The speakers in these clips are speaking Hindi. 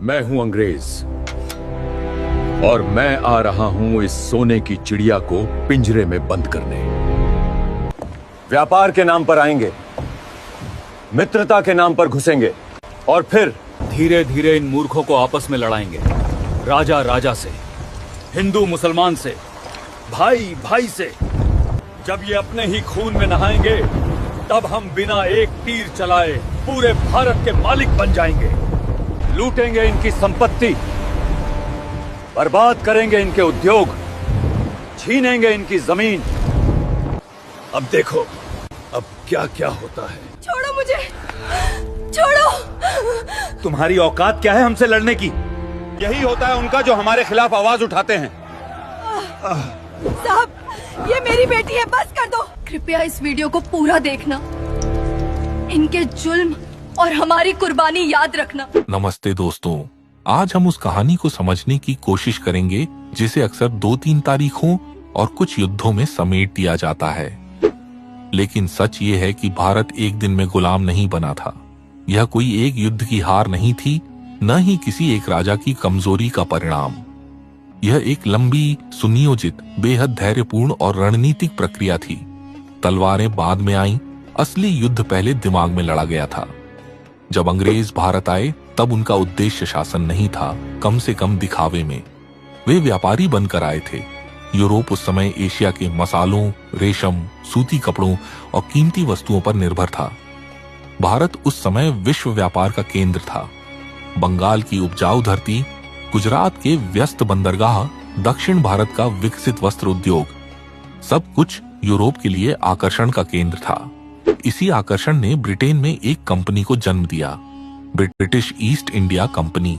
मैं हूं अंग्रेज और मैं आ रहा हूं इस सोने की चिड़िया को पिंजरे में बंद करने। व्यापार के नाम पर आएंगे, मित्रता के नाम पर घुसेंगे और फिर धीरे धीरे इन मूर्खों को आपस में लड़ाएंगे। राजा राजा से, हिंदू मुसलमान से, भाई भाई से। जब ये अपने ही खून में नहाएंगे तब हम बिना एक तीर चलाए पूरे भारत के मालिक बन जाएंगे। लूटेंगे इनकी संपत्ति, बर्बाद करेंगे इनके उद्योग, छीनेंगे इनकी जमीन। अब देखो अब क्या क्या होता है। छोड़ो मुझे, छोड़ो। तुम्हारी औकात क्या है हमसे लड़ने की? यही होता है उनका जो हमारे खिलाफ आवाज उठाते हैं। साहब, ये मेरी बेटी है, बस कर दो। कृपया इस वीडियो को पूरा देखना, इनके जुल्म और हमारी कुर्बानी याद रखना। नमस्ते दोस्तों, आज हम उस कहानी को समझने की कोशिश करेंगे जिसे अक्सर 2-3 तारीखों और कुछ युद्धों में समेट दिया जाता है। लेकिन सच ये है कि भारत एक दिन में गुलाम नहीं बना था। यह कोई एक युद्ध की हार नहीं थी, न ही किसी एक राजा की कमजोरी का परिणाम। यह एक लंबी, सुनियोजित, बेहद धैर्यपूर्ण और रणनीतिक प्रक्रिया थी। तलवारें बाद में आईं, असली युद्ध पहले दिमाग में लड़ा गया था। जब अंग्रेज भारत आए तब उनका उद्देश्य शासन नहीं था, कम से कम दिखावे में। वे व्यापारी बनकर आए थे। यूरोप उस समय एशिया के मसालों, रेशम, सूती कपड़ों और कीमती वस्तुओं पर निर्भर था। भारत उस समय विश्व व्यापार का केंद्र था। बंगाल की उपजाऊ धरती, गुजरात के व्यस्त बंदरगाह, दक्षिण भारत का विकसित वस्त्र उद्योग, सब कुछ यूरोप के लिए आकर्षण का केंद्र था। इसी आकर्षण ने ब्रिटेन में एक कंपनी को जन्म दिया, ब्रिटिश ईस्ट इंडिया कंपनी।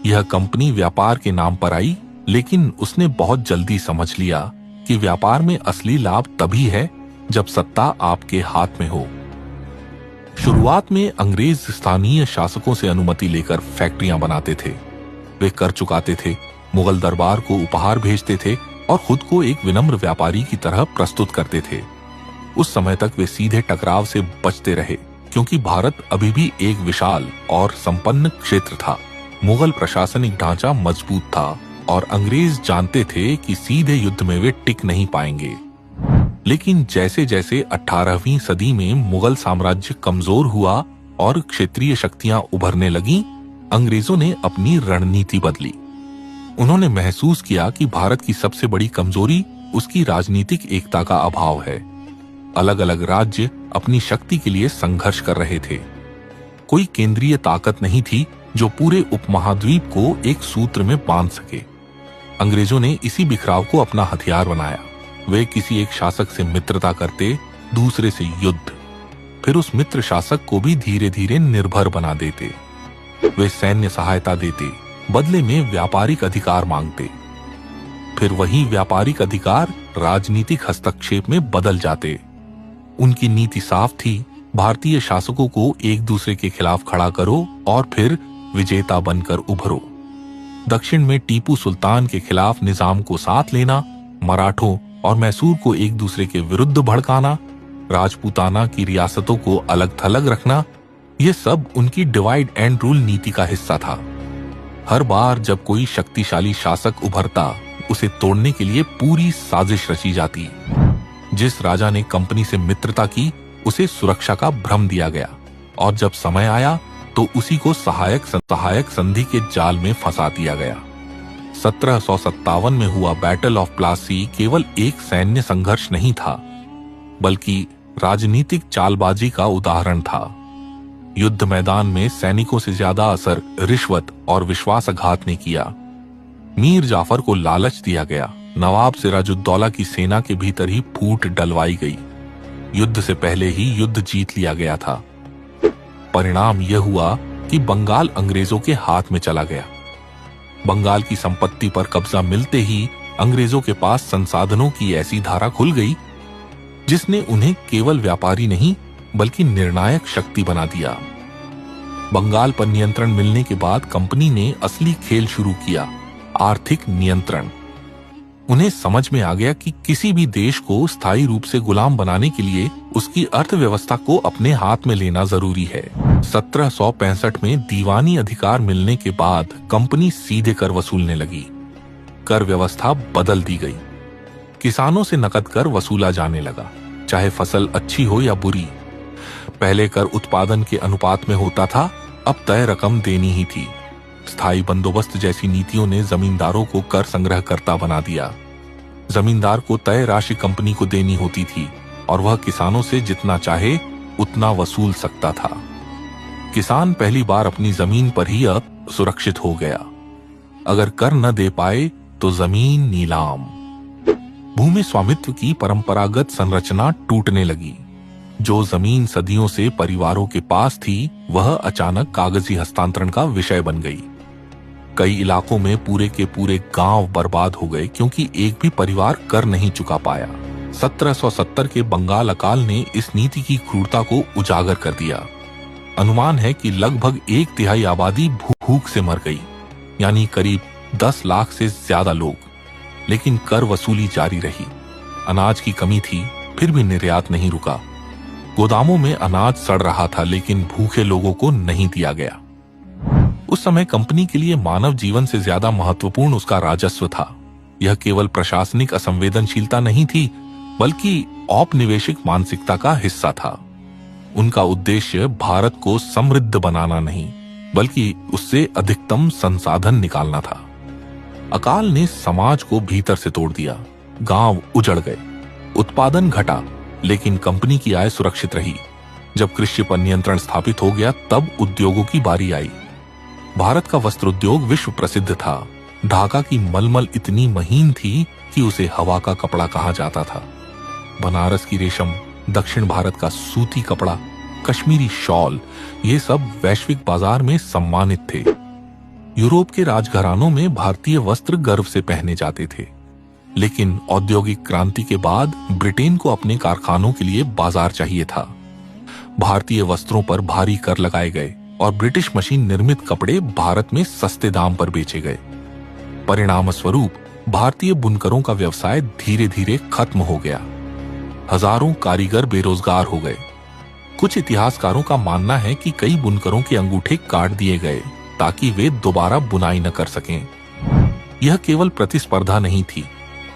यह कंपनी व्यापार के नाम पर आई, लेकिन उसने बहुत जल्दी समझ लिया कि व्यापार में असली लाभ तभी है जब सत्ता आपके हाथ में हो। शुरुआत में अंग्रेज स्थानीय शासकों से अनुमति लेकर फैक्ट्रियां बनाते थे। वे कर चुकाते थे, मुगल दरबार को उपहार भेजते थे और खुद को एक विनम्र व्यापारी की तरह प्रस्तुत करते थे। उस समय तक वे सीधे टकराव से बचते रहे, क्योंकि भारत अभी भी एक विशाल और संपन्न क्षेत्र था। मुगल प्रशासनिक ढांचा मजबूत था और अंग्रेज जानते थे कि सीधे युद्ध में वे टिक नहीं पाएंगे। लेकिन जैसे जैसे 18वीं सदी में मुगल साम्राज्य कमजोर हुआ और क्षेत्रीय शक्तियां उभरने लगीं, अंग्रेजों ने अपनी रणनीति बदली। उन्होंने महसूस किया कि भारत की सबसे बड़ी कमजोरी उसकी राजनीतिक एकता का अभाव है। अलग अलग राज्य अपनी शक्ति के लिए संघर्ष कर रहे थे। कोई केंद्रीय ताकत नहीं थी जो पूरे उपमहाद्वीप को एक सूत्र में बांध सके। अंग्रेजों ने इसी बिखराव को अपना हथियार बनाया। वे किसी एक शासक से मित्रता करते, दूसरे से युद्ध, फिर उस मित्र शासक को भी धीरे धीरे निर्भर बना देते। वे सैन्य सहायता देते, बदले में व्यापारिक अधिकार मांगते। फिर वही व्यापारिक अधिकार राजनीतिक हस्तक्षेप में बदल जाते। उनकी नीति साफ थी, भारतीय शासकों को एक दूसरे के खिलाफ खड़ा करो और फिर विजेता बनकर उभरो। दक्षिण में टीपू सुल्तान के खिलाफ निजाम को साथ लेना, मराठों और मैसूर को एक दूसरे के विरुद्ध भड़काना, राजपूताना की रियासतों को अलग थलग रखना, ये सब उनकी डिवाइड एंड रूल नीति का हिस्सा था। हर बार जब कोई शक्तिशाली शासक उभरता, उसे तोड़ने के लिए पूरी साजिश रची जाती। जिस राजा ने कंपनी से मित्रता की, उसे सुरक्षा का भ्रम दिया गया और जब समय आया तो उसी को सहायक संधि के जाल में फंसा दिया गया। 1757 में हुआ बैटल ऑफ प्लासी केवल एक सैन्य संघर्ष नहीं था, बल्कि राजनीतिक चालबाजी का उदाहरण था। युद्ध मैदान में सैनिकों से ज्यादा असर रिश्वत और विश्वासघात ने किया। मीर जाफर को लालच दिया गया, नवाब सिराजुद्दौला की सेना के भीतर ही फूट डलवाई गई। युद्ध से पहले ही युद्ध जीत लिया गया था। परिणाम यह हुआ कि बंगाल अंग्रेजों के हाथ में चला गया। बंगाल की संपत्ति पर कब्जा मिलते ही अंग्रेजों के पास संसाधनों की ऐसी धारा खुल गई जिसने उन्हें केवल व्यापारी नहीं बल्कि निर्णायक शक्ति बना दिया। बंगाल पर नियंत्रण मिलने के बाद कंपनी ने असली खेल शुरू किया, आर्थिक नियंत्रण। उन्हें समझ में आ गया कि किसी भी देश को स्थायी रूप से गुलाम बनाने के लिए उसकी अर्थव्यवस्था को अपने हाथ में लेना जरूरी है। 1765 में दीवानी अधिकार मिलने के बाद कंपनी सीधे कर वसूलने लगी। कर व्यवस्था बदल दी गई। किसानों से नकद कर वसूला जाने लगा, चाहे फसल अच्छी हो या बुरी। पहले कर उत्पादन के अनुपात में होता था, अब तय रकम देनी ही थी। स्थायी बंदोबस्त जैसी नीतियों ने जमींदारों को कर संग्रहकर्ता बना दिया। जमींदार को तय राशि कंपनी को देनी होती थी और वह किसानों से जितना चाहे उतना वसूल सकता था। किसान पहली बार अपनी जमीन पर ही अब सुरक्षित हो गया। अगर कर न दे पाए तो जमीन नीलाम। भूमि स्वामित्व की परंपरागत संरचना टूटने लगी। जो जमीन सदियों से परिवारों के पास थी, वह अचानक कागजी हस्तांतरण का विषय बन गई। कई इलाकों में पूरे के पूरे गांव बर्बाद हो गए क्योंकि एक भी परिवार कर नहीं चुका पाया। 1770 के बंगाल अकाल ने इस नीति की क्रूरता को उजागर कर दिया। अनुमान है कि लगभग 1/3 आबादी भूख से मर गई, यानी करीब 10 लाख से ज्यादा लोग। लेकिन कर वसूली जारी रही। अनाज की कमी थी, फिर भी निर्यात नहीं रुका। गोदामों में अनाज सड़ रहा था, लेकिन भूखे लोगों को नहीं दिया गया। उस समय कंपनी के लिए मानव जीवन से ज्यादा महत्वपूर्ण उसका राजस्व था। यह केवल प्रशासनिक असंवेदनशीलता नहीं थी, बल्कि औपनिवेशिक मानसिकता का हिस्सा था। उनका उद्देश्य भारत को समृद्ध बनाना नहीं, बल्कि उससे अधिकतम संसाधन निकालना था। अकाल ने समाज को भीतर से तोड़ दिया। गांव उजड़ गए, उत्पादन घटा, लेकिन कंपनी की आय सुरक्षित रही। जब कृषि पर नियंत्रण स्थापित हो गया, तब उद्योगों की बारी आई। भारत का वस्त्र उद्योग विश्व प्रसिद्ध था। ढाका की मलमल इतनी महीन थी कि उसे हवा का कपड़ा कहा जाता था। बनारस की रेशम, दक्षिण भारत का सूती कपड़ा, कश्मीरी शॉल, ये सब वैश्विक बाजार में सम्मानित थे। यूरोप के राजघरानों में भारतीय वस्त्र गर्व से पहने जाते थे। लेकिन औद्योगिक क्रांति के बाद ब्रिटेन को अपने कारखानों के लिए बाजार चाहिए था। भारतीय वस्त्रों पर भारी कर लगाए गए और ब्रिटिश मशीन निर्मित कपड़े भारत में सस्ते दाम पर बेचे गए। परिणाम स्वरूप भारतीय बुनकरों का व्यवसाय धीरे धीरे खत्म हो गया। हजारों कारीगर बेरोजगार हो गए। कुछ इतिहासकारों का मानना है कि कई बुनकरों के अंगूठे काट दिए गए ताकि वे दोबारा बुनाई न कर सकें। यह केवल प्रतिस्पर्धा नहीं थी,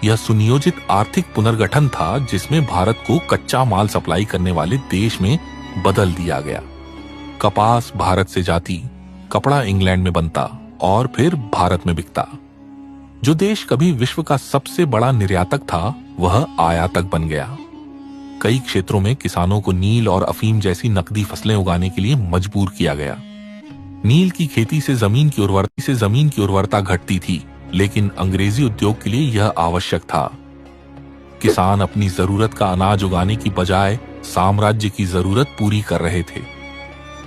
यह सुनियोजित आर्थिक पुनर्गठन था जिसमें भारत को कच्चा माल सप्लाई करने वाले देश में बदल दिया गया। कपास भारत से जाती, कपड़ा इंग्लैंड में बनता और फिर भारत में बिकता। जो देश कभी विश्व का सबसे बड़ा निर्यातक था, वह आयातक बन गया। कई क्षेत्रों में किसानों को नील और अफीम जैसी नकदी फसलें उगाने के लिए मजबूर किया गया। नील की खेती से जमीन की उर्वरता घटती थी, लेकिन अंग्रेजी उद्योग के लिए यह आवश्यक था। किसान अपनी जरूरत का अनाज उगाने की बजाय साम्राज्य की जरूरत पूरी कर रहे थे।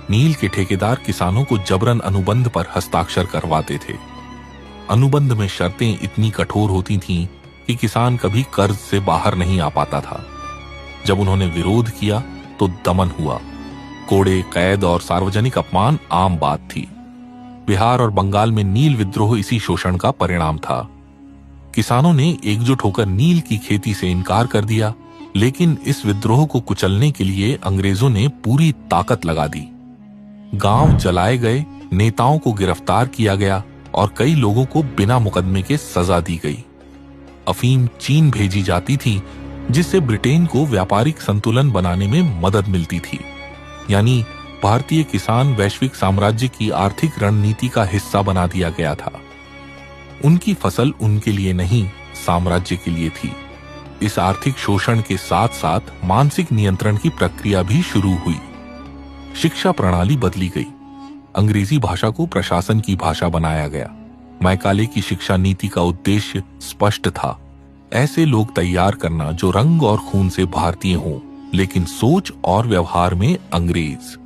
नील के ठेकेदार किसानों को जबरन अनुबंध पर हस्ताक्षर करवाते थे। अनुबंध में शर्तें इतनी कठोर होती थीं कि किसान कभी कर्ज से बाहर नहीं आ पाता था। जब उन्होंने विरोध किया तो दमन हुआ। कोड़े, कैद और सार्वजनिक अपमान आम बात थी। बिहार और बंगाल में नील विद्रोह इसी शोषण का परिणाम था। किसानों ने एकजुट होकर नील की खेती से इनकार कर दिया, लेकिन इस विद्रोह को कुचलने के लिए अंग्रेजों ने पूरी ताकत लगा दी। गांव जलाए गए, नेताओं को गिरफ्तार किया गया और कई लोगों को बिना मुकदमे के सजा दी गई। अफीम चीन भेजी जाती थी, जिससे ब्रिटेन को व्यापारिक संतुलन बनाने में मदद मिलती थी। यानी भारतीय किसान वैश्विक साम्राज्य की आर्थिक रणनीति का हिस्सा बना दिया गया था। उनकी फसल उनके लिए नहीं, साम्राज्य के लिए थी। इस आर्थिक शोषण के साथ साथ मानसिक नियंत्रण की प्रक्रिया भी शुरू हुई। शिक्षा प्रणाली बदली गई। अंग्रेजी भाषा को प्रशासन की भाषा बनाया गया। मैकाले की शिक्षा नीति का उद्देश्य स्पष्ट था, ऐसे लोग तैयार करना जो रंग और खून से भारतीय हों, लेकिन सोच और व्यवहार में अंग्रेज।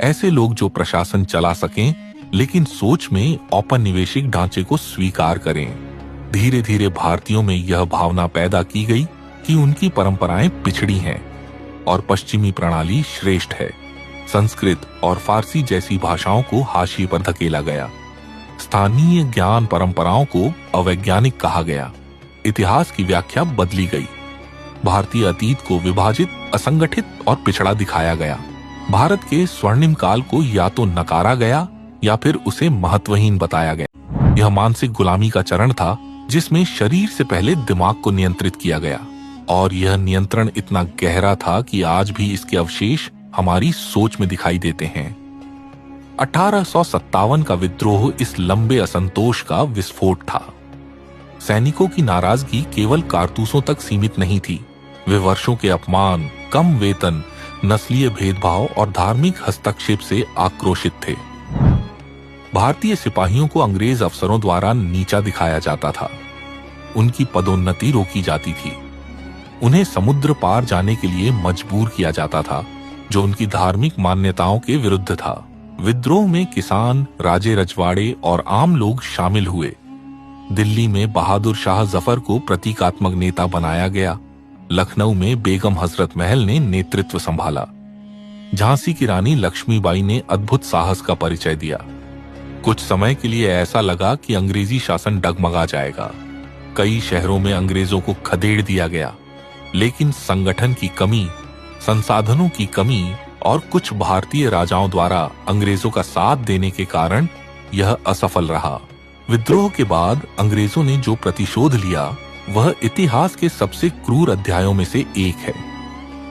ऐसे लोग जो प्रशासन चला सकें, लेकिन सोच में औपनिवेशिक ढांचे को स्वीकार करें। धीरे धीरे भारतीयों में यह भावना पैदा की गई कि उनकी परंपराएं पिछड़ी हैं और पश्चिमी प्रणाली श्रेष्ठ है। संस्कृत और फारसी जैसी भाषाओं को हाशिए पर धकेला गया। स्थानीय ज्ञान परंपराओं को अवैज्ञानिक कहा गया। इतिहास की व्याख्या बदली गई। भारतीय अतीत को विभाजित, असंगठित और पिछड़ा दिखाया गया। भारत के स्वर्णिम काल को या तो नकारा गया या फिर उसे महत्वहीन बताया गया। यह मानसिक गुलामी का चरण था जिसमें शरीर से पहले दिमाग को नियंत्रित किया गया, और यह नियंत्रण इतना गहरा था कि आज भी इसके अवशेष हमारी सोच में दिखाई देते हैं। 1857 का विद्रोह इस लंबे असंतोष का विस्फोट था। सैनिकों की नाराजगी केवल कारतूसों तक सीमित नहीं थी। वे वर्षों के अपमान, कम वेतन, नस्लीय भेदभाव और धार्मिक हस्तक्षेप से आक्रोशित थे। भारतीय सिपाहियों को अंग्रेज अफसरों द्वारा नीचा दिखाया जाता था। उनकी पदोन्नति रोकी जाती थी। उन्हें समुद्र पार जाने के लिए मजबूर किया जाता था, जो उनकी धार्मिक मान्यताओं के विरुद्ध था। विद्रोह में किसान, राजे रजवाड़े और आम लोग शामिल हुए। दिल्ली में बहादुर शाह जफर को प्रतीकात्मक नेता बनाया गया। लखनऊ में बेगम हजरत महल ने नेतृत्व संभाला। झांसी की रानी लक्ष्मीबाई ने अद्भुत साहस का परिचय दिया। कुछ समय के लिए ऐसा लगा कि अंग्रेजी शासन डगमगा जाएगा। कई शहरों में अंग्रेजों को खदेड़ दिया गया, लेकिन संगठन की कमी, संसाधनों की कमी और कुछ भारतीय राजाओं द्वारा अंग्रेजों का साथ देने के कारण यह असफल रहा। विद्रोह के बाद अंग्रेजों ने जो प्रतिशोध लिया वह इतिहास के सबसे क्रूर अध्यायों में से एक है।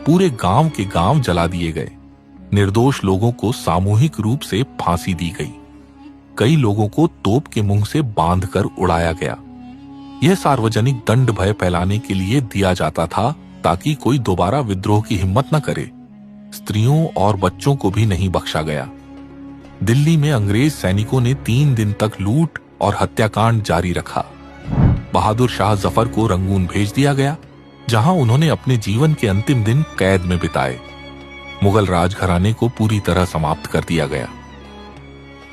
पूरे गांव के गांव जला दिए गए। निर्दोष लोगों को सामूहिक रूप से फांसी दी गई। कई लोगों को तोप के मुंह से बांधकर उड़ाया गया। यह सार्वजनिक दंड भय फैलाने के लिए दिया जाता था ताकि कोई दोबारा विद्रोह की हिम्मत न करे। स्त्रियों और बच्चों को भी नहीं बख्शा गया। दिल्ली में अंग्रेज सैनिकों ने 3 दिन तक लूट और हत्याकांड जारी रखा। बहादुर शाह जफर को रंगून भेज दिया गया, जहां उन्होंने अपने जीवन के अंतिम दिन कैद में बिताए। मुगल राजघराने को पूरी तरह समाप्त कर दिया गया।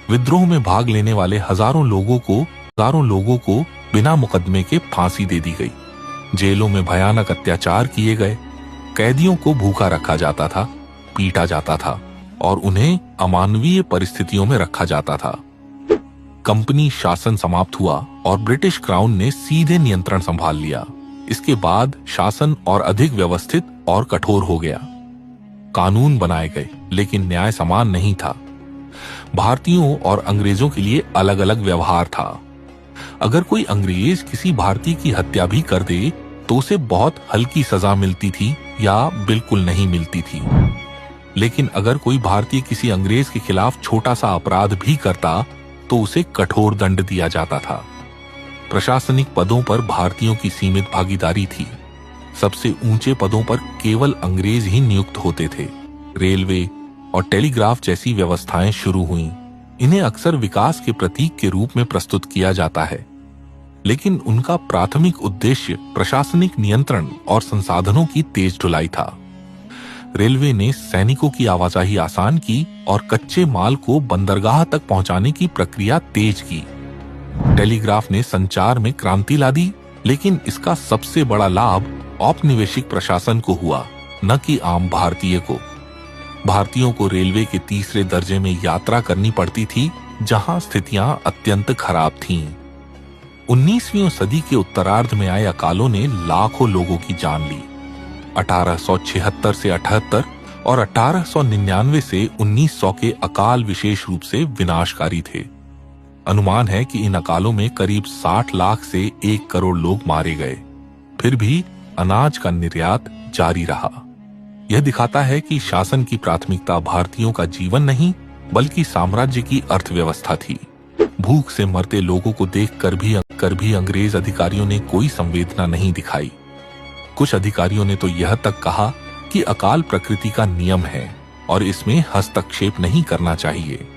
विद्रोह में भाग लेने वाले हजारों लोगों को बिना मुकदमे के फांसी दे दी गई। जेलों में भयानक अत्याचार किए गए। कैदियों को भूखा रखा जाता था, पीटा जाता था और उन्हें अमानवीय परिस्थितियों में रखा जाता था। कंपनी शासन समाप्त हुआ और ब्रिटिश क्राउन ने सीधे नियंत्रण संभाल लिया। इसके बाद शासन और अधिक व्यवस्थित और कठोर हो गया। कानून बनाए गए, लेकिन न्याय समान नहीं था। भारतीयों और अंग्रेजों के लिए अलग अलग व्यवहार था। अगर कोई अंग्रेज किसी भारतीय की हत्या भी कर दे तो उसे बहुत हल्की सजा मिलती थी या बिल्कुल नहीं मिलती थी। लेकिन अगर कोई भारतीय किसी अंग्रेज के खिलाफ छोटा सा अपराध भी करता तो उसे कठोर दंड दिया जाता था। प्रशासनिक पदों पर भारतीयों की सीमित भागीदारी थी। सबसे ऊंचे पदों पर केवल अंग्रेज ही नियुक्त होते थे। रेलवे और टेलीग्राफ जैसी व्यवस्थाएं शुरू हुईं। इन्हें अक्सर विकास के प्रतीक के रूप में प्रस्तुत किया जाता है, लेकिन उनका प्राथमिक उद्देश्य प्रशासनिक नियंत्रण और संसाधनों की तेज ढुलाई था। रेलवे ने सैनिकों की आवाजाही आसान की और कच्चे माल को बंदरगाह तक पहुंचाने की प्रक्रिया तेज की। टेलीग्राफ ने संचार में क्रांति ला दी, लेकिन इसका सबसे बड़ा लाभ औपनिवेशिक प्रशासन को हुआ, न कि आम भारतीय को। भारतीयों को रेलवे के 3रे दर्जे में यात्रा करनी पड़ती थी, जहां स्थितियां अत्यंत खराब थीं। 19वीं सदी के उत्तरार्ध में आए अकालों ने लाखों लोगों की जान ली। 1876 से 78 और 1899 से 1900 के अकाल विशेष रूप से विनाशकारी थे। अनुमान है कि इन अकालों में करीब 60 लाख से 1 करोड़ लोग मारे गए। फिर भी अनाज का निर्यात जारी रहा। यह दिखाता है कि शासन की प्राथमिकता भारतीयों का जीवन नहीं, बल्कि साम्राज्य की अर्थव्यवस्था थी। भूख से मरते लोगों को देखकर भी अंग्रेज अधिकारियों ने कोई संवेदना नहीं दिखाई। कुछ अधिकारियों ने तो यह तक कहा कि अकाल प्रकृति का नियम है और इसमें हस्तक्षेप नहीं करना चाहिए।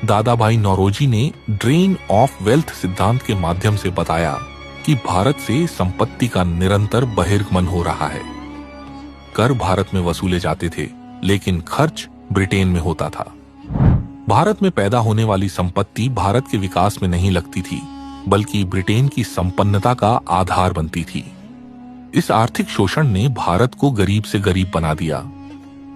दादा भाई नौरोजी ने ड्रेन ऑफ वेल्थ सिद्धांत के माध्यम से बताया कि भारत से संपत्ति का निरंतर बहिर्गमन हो रहा है। कर भारत में वसूले जाते थे, लेकिन खर्च ब्रिटेन में होता था। भारत में पैदा होने वाली संपत्ति भारत के विकास में नहीं लगती थी, बल्कि ब्रिटेन की संपन्नता का आधार बनती थी। इस आर्थिक शोषण ने भारत को गरीब से गरीब बना दिया।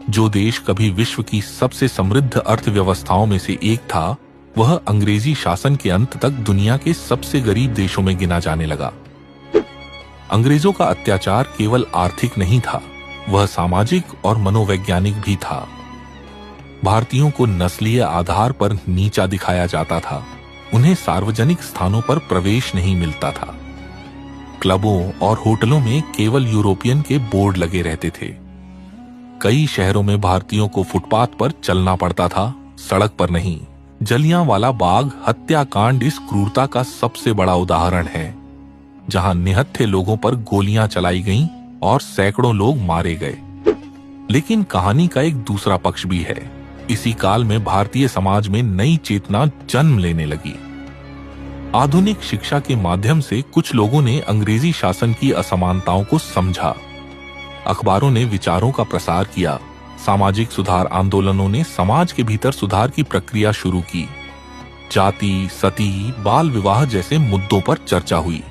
जो देश कभी विश्व की सबसे समृद्ध अर्थव्यवस्थाओं में से एक था, वह अंग्रेजी शासन के अंत तक दुनिया के सबसे गरीब देशों में गिना जाने लगा। अंग्रेजों का अत्याचार केवल आर्थिक नहीं था, वह सामाजिक और मनोवैज्ञानिक भी था। भारतीयों को नस्लीय आधार पर नीचा दिखाया जाता था। उन्हें सार्वजनिक स्थानों पर प्रवेश नहीं मिलता था। क्लबों और होटलों में केवल यूरोपियन के बोर्ड लगे रहते थे। कई शहरों में भारतीयों को फुटपाथ पर चलना पड़ता था, सड़क पर नहीं। जलियांवाला बाग हत्याकांड इस क्रूरता का सबसे बड़ा उदाहरण है, जहां निहत्थे लोगों पर गोलियां चलाई गईं और सैकड़ों लोग मारे गए। लेकिन कहानी का एक दूसरा पक्ष भी है। इसी काल में भारतीय समाज में नई चेतना जन्म लेने लगी। आधुनिक शिक्षा के माध्यम से कुछ लोगों ने अंग्रेजी शासन की असमानताओं को समझा। अखबारों ने विचारों का प्रसार किया। सामाजिक सुधार आंदोलनों ने समाज के भीतर सुधार की प्रक्रिया शुरू की। जाति, सती, बाल विवाह जैसे मुद्दों पर चर्चा हुई।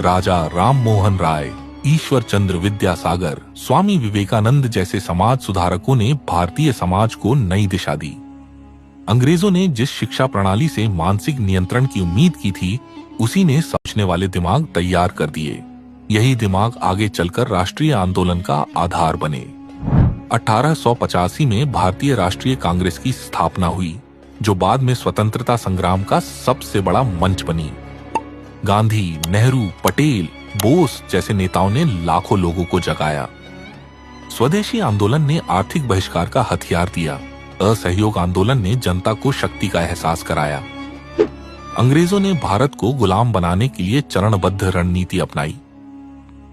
राजा राम मोहन राय, ईश्वर चंद्र विद्यासागर, स्वामी विवेकानंद जैसे समाज सुधारकों ने भारतीय समाज को नई दिशा दी। अंग्रेजों ने जिस शिक्षा प्रणाली से मानसिक नियंत्रण की उम्मीद की थी, उसी ने सोचने वाले दिमाग तैयार कर दिए। यही दिमाग आगे चलकर राष्ट्रीय आंदोलन का आधार बने। 1885 में भारतीय राष्ट्रीय कांग्रेस की स्थापना हुई, जो बाद में स्वतंत्रता संग्राम का सबसे बड़ा मंच बनी। गांधी, नेहरू, पटेल, बोस जैसे नेताओं ने लाखों लोगों को जगाया। स्वदेशी आंदोलन ने आर्थिक बहिष्कार का हथियार दिया। असहयोग आंदोलन ने जनता को शक्ति का एहसास कराया। अंग्रेजों ने भारत को गुलाम बनाने के लिए चरणबद्ध रणनीति अपनाई।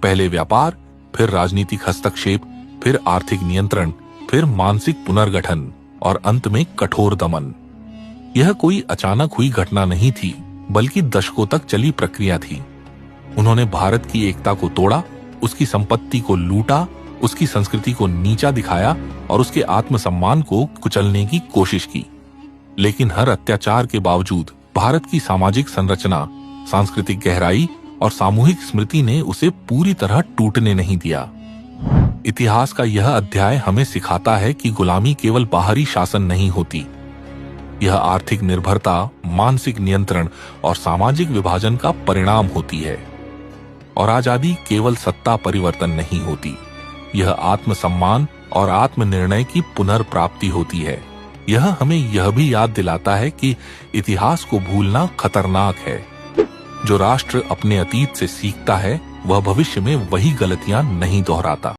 पहले व्यापार, फिर राजनीतिक हस्तक्षेप, फिर आर्थिक नियंत्रण, फिर मानसिक पुनर्गठन और अंत में कठोर दमन। यह कोई अचानक हुई घटना नहीं थी, बल्कि दशकों तक चली प्रक्रिया थी। उन्होंने भारत की एकता को तोड़ा, उसकी संपत्ति को लूटा, उसकी संस्कृति को नीचा दिखाया और उसके आत्मसम्मान को कुचलने की कोशिश की। लेकिन हर अत्याचार के बावजूद भारत की सामाजिक संरचना, सांस्कृतिक गहराई और सामूहिक स्मृति ने उसे पूरी तरह टूटने नहीं दिया। इतिहास का यह अध्याय हमें सिखाता है कि गुलामी केवल बाहरी शासन नहीं होती। यह आर्थिक निर्भरता, मानसिक नियंत्रण और सामाजिक विभाजन का परिणाम होती है। और आजादी केवल सत्ता परिवर्तन नहीं होती, यह आत्मसम्मान और आत्मनिर्णय की पुनर्प्राप्ति होती है। यह हमें यह भी याद दिलाता है कि इतिहास को भूलना खतरनाक है। जो राष्ट्र अपने अतीत से सीखता है, वह भविष्य में वही गलतियां नहीं दोहराता।